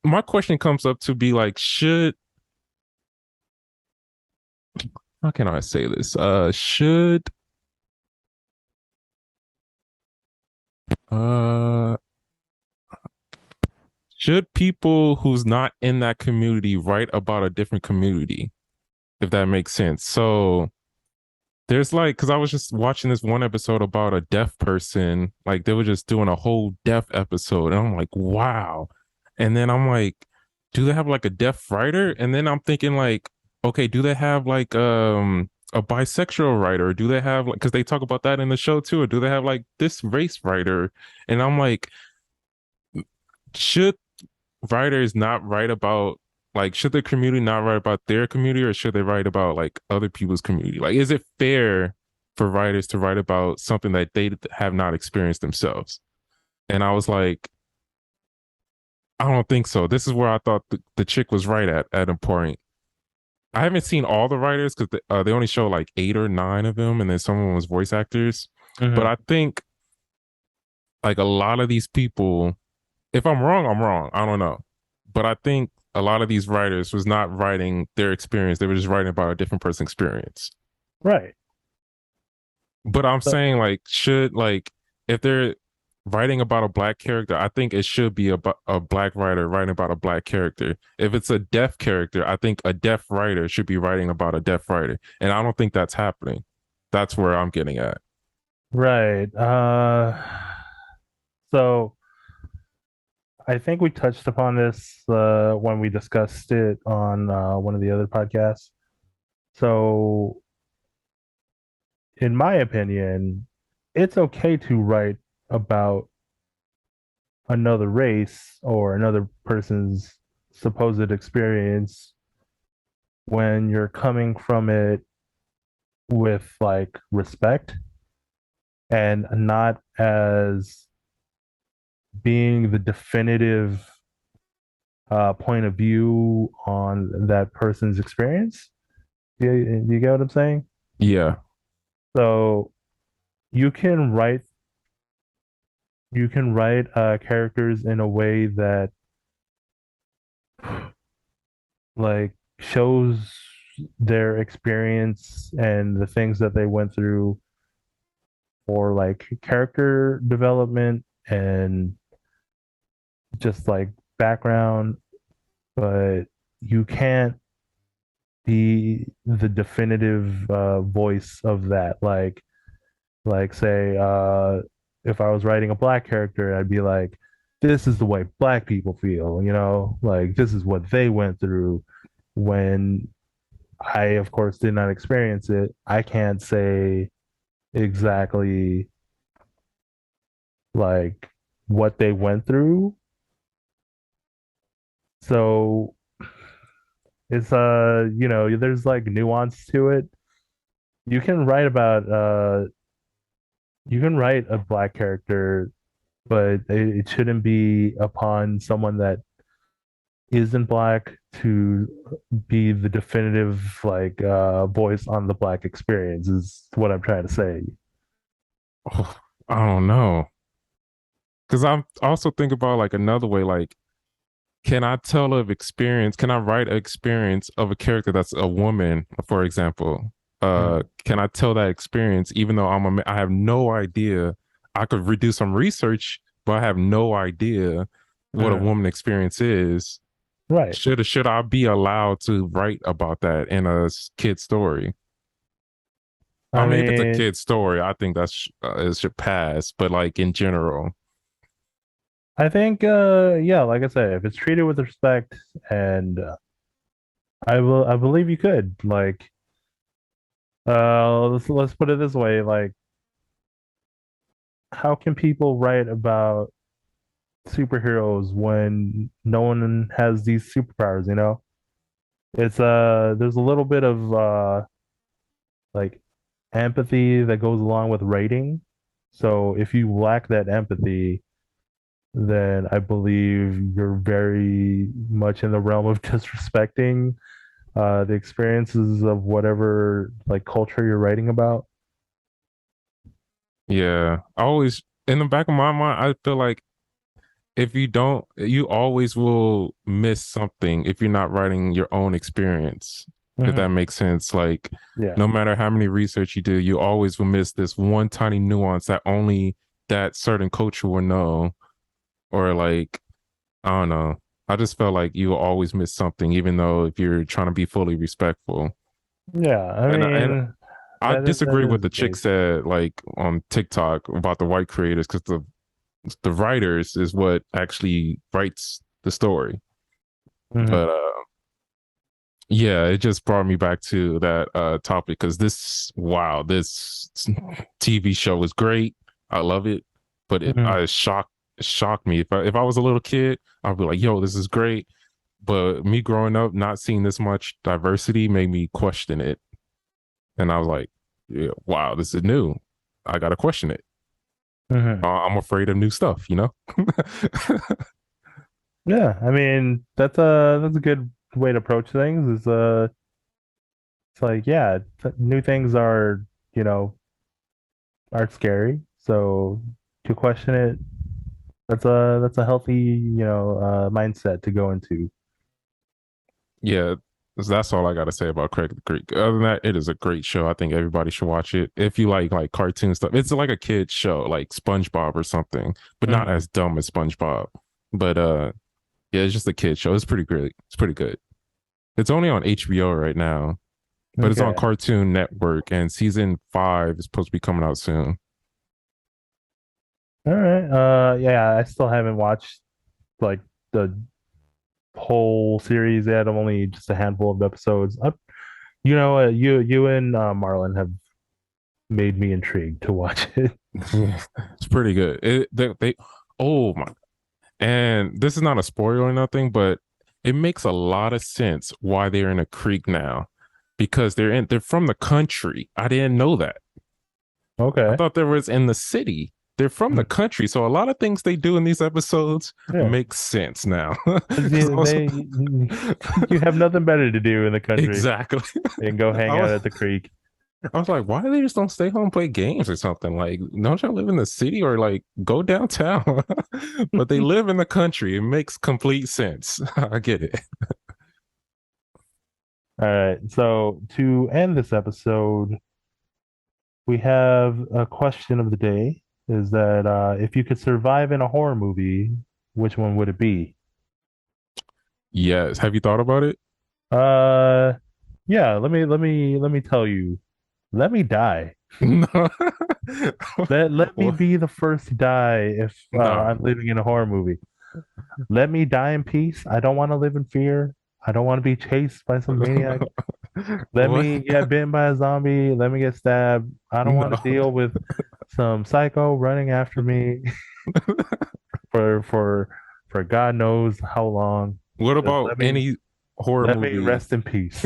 my question comes up to be like, should how can I say this? Uh should people who's not in that community write about a different community, if that makes sense? So there's like, because I was just watching this one episode about a deaf person, like they were just doing a whole deaf episode, and I'm like, wow. And then I'm like, do they have like a deaf writer? And then I'm thinking like, okay, do they have like a bisexual writer? Or do they have like because they talk about that in the show too, or do they have like this race writer? And I'm like, should writers not write about like should the community not write about their community or should they write about like other people's community? Like is it fair for writers to write about something that they have not experienced themselves? And I was like, I don't think so. This is where I thought the chick was right at a point. I haven't seen all the writers because they only show like 8 or 9 of them, and then someone was voice actors. But Mhm. I think like a lot of these people, if I'm wrong, I'm wrong. I don't know. But I think a lot of these writers was not writing their experience. They were just writing about a different person's experience. Right. But I'm So, saying like should like if they're writing about a black character, I think it should be a black writer writing about a black character. If it's a deaf character, I think a deaf writer should be writing about a deaf writer. And I don't think that's happening. That's where I'm getting at. right. So I think we touched upon this when we discussed it on one of the other podcasts. So, in my opinion, it's okay to write about another race or another person's supposed experience when you're coming from it with like respect and not as being the definitive point of view on that person's experience. You get what I'm saying? Yeah. So you can write characters in a way that like shows their experience and the things that they went through for like character development and just like background, but you can't be the definitive voice of that. Like say, if I was writing a black character, I'd be like, this is the way black people feel, like this is what they went through when I, of course, did not experience it. I can't say exactly like what they went through. So it's there's like nuance to it. You can write about you can write a black character, but it shouldn't be upon someone that isn't black to be the definitive like voice on the black experience is what I'm trying to say. Oh, I don't know. Because I'm also thinking about like another way, like, can I tell of experience? Can I write an experience of a character that's a woman, for example? Mhm. Can I tell that experience even though I have no idea? I could redo some research, but I have no idea what a Mhm. woman experience is. Right. Should I be allowed to write about that in a kid story? I I mean, if it's a mean, kid story, I think that's it should pass. But like in general, I think yeah, like I said, if it's treated with respect and I believe you could. Like let's put it this way, like how can people write about superheroes when no one has these superpowers? It's there's a little bit of like empathy that goes along with writing. So if you lack that empathy, then I believe you're very much in the realm of disrespecting the experiences of whatever like culture you're writing about. yeah, I always in the back of my mind, I feel like if you don't, you always will miss something if you're not writing your own experience. If that Hmm. makes sense, like Yeah. no matter how many research you do, you always will miss this one tiny nuance that only that certain culture will know, or like I don't know. I just felt like you will always miss something, even though if you're trying to be fully respectful. Yeah. I And mean, I that disagree is with the the chick case. said like on TikTok about the white creators because the writers is what actually writes the story. Hmm. But yeah, it just brought me back to that topic because this TV show is great. I love it, but Hmm. it shocked me. If I was a little kid, I'd be like, "Yo, this is great." But me growing up, not seeing this much diversity made me question it, and I was like, yeah, "Wow, this is new. I gotta question it." Hmm. I'm afraid of new stuff, you know? Yeah. I mean, that's a good way to approach things. It's like, yeah, new things you know, are scary. So to question it, that's a healthy, mindset to go into. Yeah, that's all I got to say about Craig the Creek. Other than that, it is a great show. I think everybody should watch it. If you like cartoon stuff, it's like a kid show, like SpongeBob or something, but not Hmm. as dumb as SpongeBob. But yeah, it's just a kid show. It's pretty great. It's pretty good. It's only on HBO right now, but it's on Okay. Cartoon Network, and season 5 is supposed to be coming out soon. All right. Yeah, I still haven't watched like the whole series yet. I'm only just a handful of episodes. You know what? You and Marlon have made me intrigued to watch it. It's pretty good. Oh my, and this is not a spoiler or nothing, but it makes a lot of sense why they're in a creek now, because they're from the country. I didn't know that. I Okay. thought they was in the city. They're from the Hmm. country, so a lot of things they do in these episodes Yeah. make sense now. 'Cause 'Cause I was- you have nothing better to do in the country exactly. and go hang I out was, at the creek. I was like, why do they just don't stay home and play games or something? Like, don't y'all live in the city or like go downtown? But they live in the country. It makes complete sense. I get it. All right. So to end this episode, we have a question of the day. Is that if you could survive in a horror movie, which one would it be? Yes. Have you thought about it? Uh, yeah. Let me tell you. Let me die. No. Let me Well, be the first to die if no. I'm living in a horror movie. Let me die in peace. I don't want to live in fear. I don't want to be chased by some maniac. Let What? me get bitten by a zombie. Let me get stabbed. I don't want to No. deal with some psycho running after me for for for God knows how long. What Just about any horror let me movie? rest in peace.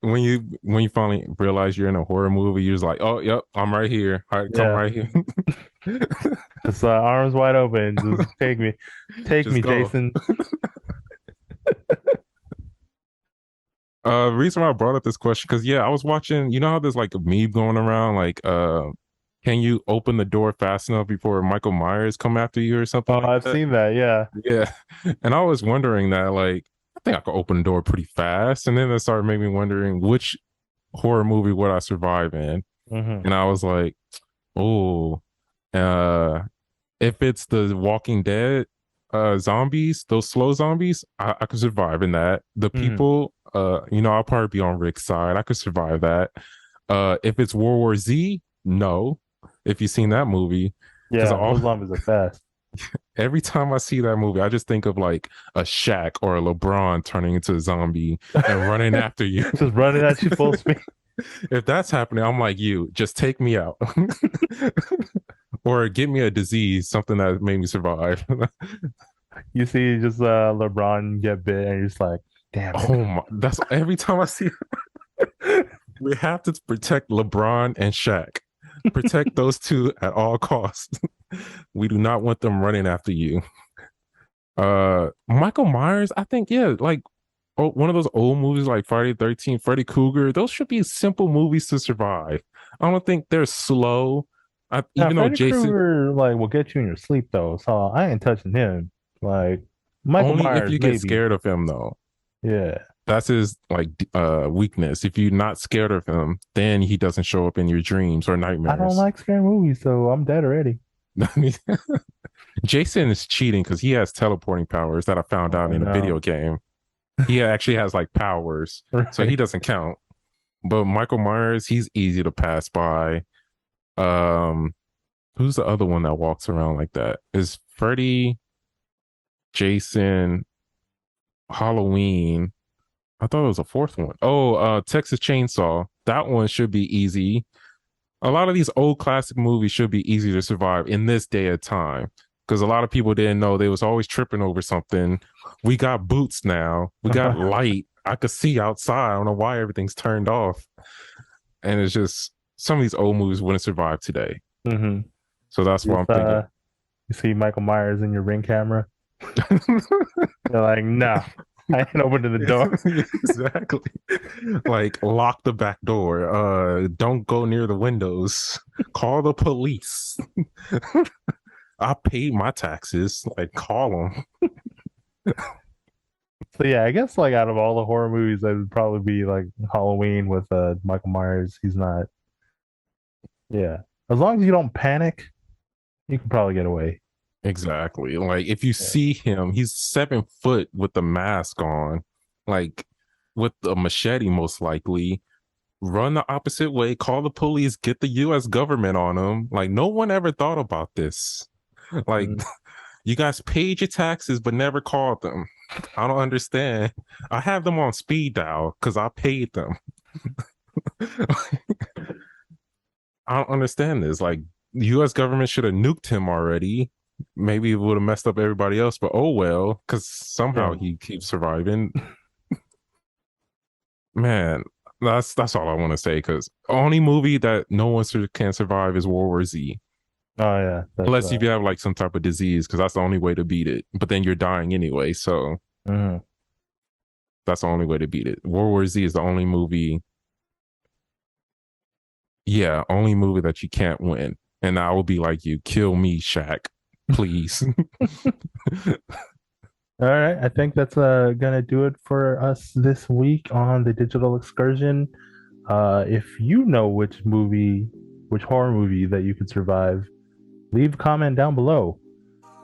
When you finally realize you're in a horror movie, you're just like, oh, yep, I'm right here. All right, come Yeah, right here. just arms wide open. Just take Just me, go. Jason. Reason why I brought up this question, because yeah, I was watching, you know how there's like a meme going around, like can you open the door fast enough before Michael Myers come after you or something Oh, like I've that? seen that. Yeah. Yeah. And I was wondering that, like, I think I could open the door pretty fast. And then it started making me wondering which horror movie would I survive in? Hmm. And I was like, oh, uh, if it's the Walking Dead zombies, those slow zombies, I could survive in that. The Hmm. people, I'll probably be on Rick's side. I could survive that. If it's World War Z, no. If you've seen that movie, because Yeah, those zombies are fast. every time I see that movie, I just think of like a Shaq or a LeBron turning into a zombie and running after you. Just running at you full speed. If that's happening, I'm like, you just take me out. Or give me a disease, something that made me survive. You see just LeBron get bit, and you're just like, damn it. Oh my, that's every time I see it. We have to protect LeBron and Shaq. Protect those two at all costs. We do not want them running after you. Michael Myers, I think, yeah, like one of those old movies like Friday the 13th, Freddy Krueger, those should be simple movies to survive. I don't think they're slow. Now, Even though Freddy Jason, Krueger like will get you in your sleep though, so I ain't touching him. Like Michael only if Myers, you get maybe. scared of him though. Yeah. That's his like weakness. If you're not scared of him, then he doesn't show up in your dreams or I don't nightmares. like scary movies, so I'm dead already. Jason is cheating because he has teleporting powers that I found out Oh in a no. video game. He actually has like powers, so he Right. doesn't count. But Michael Myers, he's easy to pass by. Um, who's the other one that walks around like that? Is Freddy, Jason, Halloween? I thought it was a fourth one. Oh, Texas Chainsaw. That one should be easy. A lot of these old classic movies should be easy to survive in this day of time, because a lot of people didn't know they was always tripping over something. We got boots now. We got light. I could see outside. I don't know why everything's turned off. And it's just some of these old movies wouldn't survive today. Hmm. So that's why I'm Just thinking. you see Michael Myers in your ring camera. You're like, no, I ain't opening the door. Exactly. Like lock the back door. Don't go near the windows. Call the police. I paid my taxes. Like call them. So yeah, I guess like out of all the horror movies, that would probably be like Halloween with Michael Myers. He's not, yeah. As long as you don't panic, you can probably get away. Exactly. Like if you Yeah. see him, he's 7 foot with the mask on, like with a machete, most likely. Run the opposite way, call the police, get the US government on him. Like no one ever thought about this. Like Mm. you guys paid your taxes but never called them. I don't understand. I have them on speed dial because I paid them. I don't understand this. Like, the U.S. government should have nuked him already. Maybe it would have messed up everybody else, but oh well, because somehow Yeah. he keeps surviving. Man, that's all I want to say. Because only movie that no one can survive is World War Z. Oh yeah, that's Unless if you have like some type of disease, because that's the only way to beat it. But then you're dying anyway, so mhm. that's the only way to beat it. World War Z is the only movie, yeah, only movie that you can't win. And I will be like, you kill me, Shaq, please. All right, I think that's gonna do it for us this week on the Digital Excursion. If you know which horror movie that you could survive, leave a comment down below.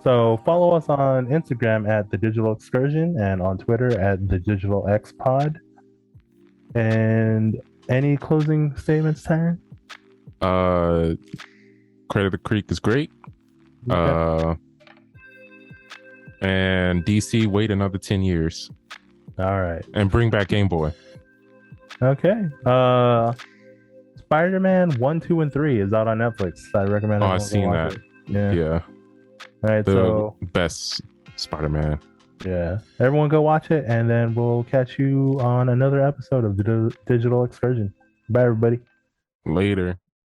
So follow us on Instagram at the Digital Excursion and on Twitter at the Digital X Pod. And any closing statements, Tyron? Credit Creek is great. Okay. And DC, wait another 10 years All right. and bring back Game Boy. Okay. Spider-Man 1, 2, and 3 is out on Netflix. I recommend Oh, I've everyone go seen watch that. it. Yeah. Yeah. All right. The So best Spider-Man. yeah, everyone go watch it, and then we'll catch you on another episode of the Digital Excursion. Bye, everybody. Later.